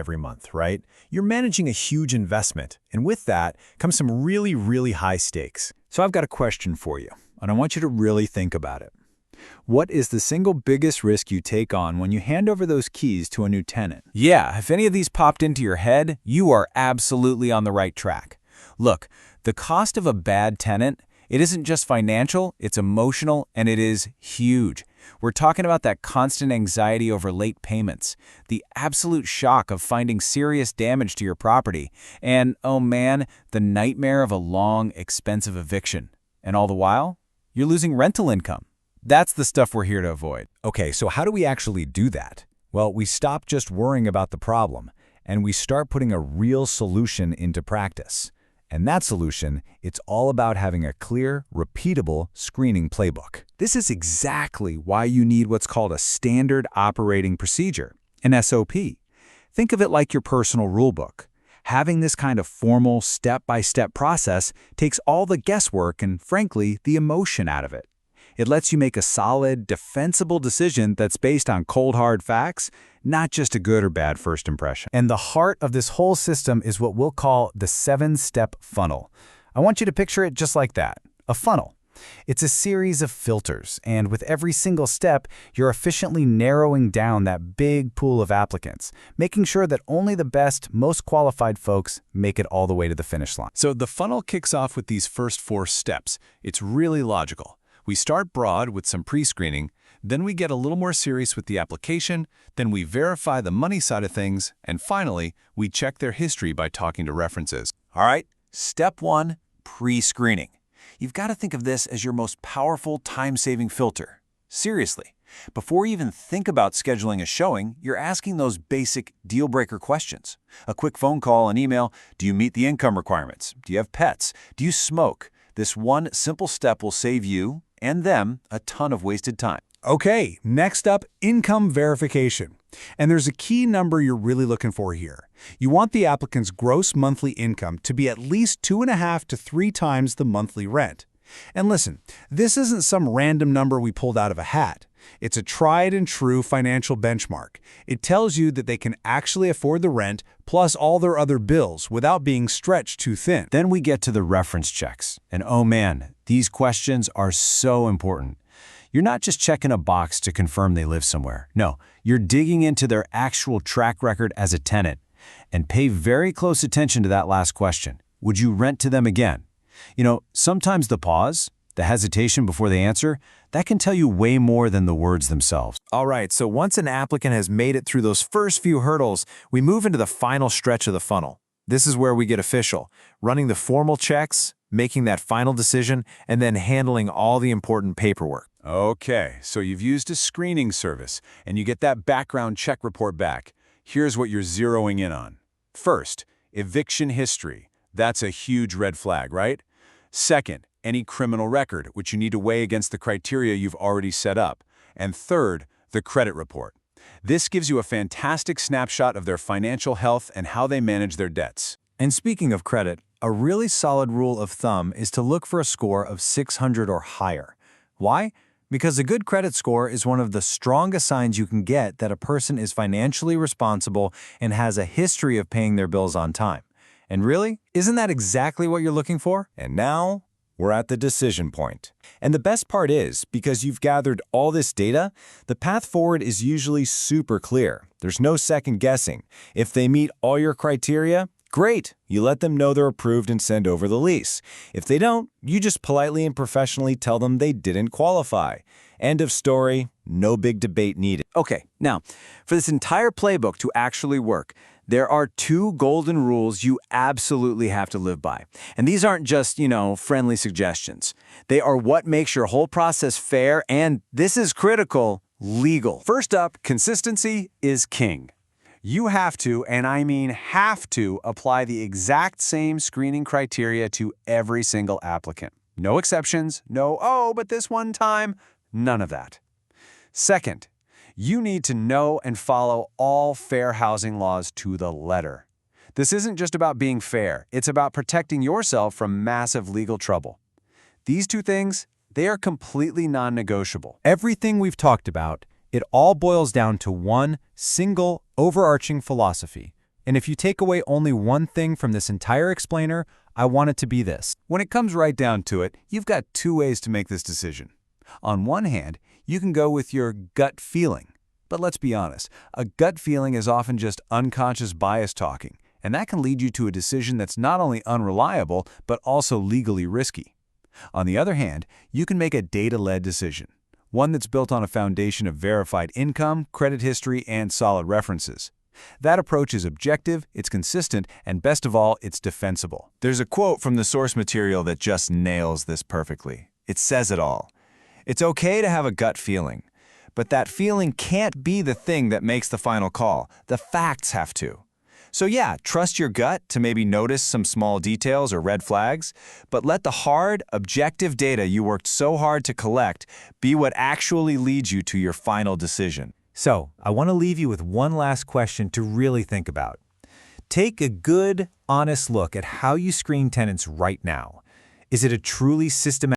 every month, right? You're managing a huge investment, and with that comes some really, really high stakes. So I've got a question for you, and I want you to really think about it. What is the single biggest risk you take on when you hand over those keys to a new tenant? Yeah, if any of these popped into your head, you are absolutely on the right track. Look, the cost of a bad tenant, it isn't just financial, it's emotional, and it is huge. We're talking about that constant anxiety over late payments, the absolute shock of finding serious damage to your property, and, oh man, the nightmare of a long, expensive eviction. And all the while, you're losing rental income. That's the stuff we're here to avoid. Okay, so how do we actually do that? Well, we stop just worrying about the problem, and we start putting a real solution into practice. And that solution, it's all about having a clear, repeatable screening playbook. This is exactly why you need what's called a standard operating procedure, an SOP. Think of it like your personal rulebook. Having this kind of formal, step-by-step process takes all the guesswork and, frankly, the emotion out of it. It lets you make a solid, defensible decision that's based on cold, hard facts, not just a good or bad first impression. And the heart of this whole system is what we'll call the 7-step funnel. I want you to picture it just like that, a funnel. It's a series of filters, and with every single step, you're efficiently narrowing down that big pool of applicants, making sure that only the best, most qualified folks make it all the way to the finish line. So the funnel kicks off with these first 4 steps. It's really logical. We start broad with some pre-screening, then we get a little more serious with the application, then we verify the money side of things, and finally, we check their history by talking to references. All right, step 1, pre-screening. You've got to think of this as your most powerful time-saving filter. Seriously, before you even think about scheduling a showing, you're asking those basic deal-breaker questions. A quick phone call, an email, do you meet the income requirements? Do you have pets? Do you smoke? This one simple step will save you and them a ton of wasted time. Okay, next up, income verification. And there's a key number you're really looking for here. You want the applicant's gross monthly income to be at least 2.5 to 3 times the monthly rent. And listen, this isn't some random number we pulled out of a hat. It's a tried and true financial benchmark. It tells you that they can actually afford the rent plus all their other bills without being stretched too thin. Then we get to the reference checks. And oh man, these questions are so important. You're not just checking a box to confirm they live somewhere. No, you're digging into their actual track record as a tenant. And pay very close attention to that last question. Would you rent to them again? You know, sometimes the pause, the hesitation before they answer, that can tell you way more than the words themselves. All right, so once an applicant has made it through those first few hurdles, we move into the final stretch of the funnel. This is where we get official, running the formal checks, making that final decision, and then handling all the important paperwork. Okay, so you've used a screening service, and you get that background check report back. Here's what you're zeroing in on. First, eviction history. That's a huge red flag, right? Second, any criminal record, which you need to weigh against the criteria you've already set up. And third, the credit report. This gives you a fantastic snapshot of their financial health and how they manage their debts. And speaking of credit, a really solid rule of thumb is to look for a score of 600 or higher. Why? Because a good credit score is one of the strongest signs you can get that a person is financially responsible and has a history of paying their bills on time. And really, isn't that exactly what you're looking for? And now, we're at the decision point. And the best part is, because you've gathered all this data, the path forward is usually super clear. There's no second guessing. If they meet all your criteria, great. You let them know they're approved and send over the lease. If they don't, you just politely and professionally tell them they didn't qualify. End of story. No big debate needed. Okay, now, for this entire playbook to actually work, there are 2 golden rules you absolutely have to live by. And these aren't just, friendly suggestions. They are what makes your whole process fair and, this is critical, legal. First up, consistency is king. You have to, and I mean have to, apply the exact same screening criteria to every single applicant. No exceptions, no, oh, but this one time, none of that. Second, you need to know and follow all fair housing laws to the letter. This isn't just about being fair, it's about protecting yourself from massive legal trouble. These 2 things, they are completely non-negotiable. Everything we've talked about, it all boils down to one single overarching philosophy: And if you take away only one thing from this entire explainer, I want it to be this. When it comes right down to it, you've got two ways to make this decision. On one hand, you can go with your gut feeling. But let's be honest, a gut feeling is often just unconscious bias talking, and that can lead you to a decision that's not only unreliable, but also legally risky. On the other hand, you can make a data-led decision, one that's built on a foundation of verified income, credit history, and solid references. That approach is objective, it's consistent, and best of all, it's defensible. There's a quote from the source material that just nails this perfectly. It says it all. It's okay to have a gut feeling, but that feeling can't be the thing that makes the final call. The facts have to. So yeah, trust your gut to maybe notice some small details or red flags, but let the hard, objective data you worked so hard to collect be what actually leads you to your final decision. So, I want to leave you with one last question to really think about. Take a good, honest look at how you screen tenants right now. Is it a truly systematic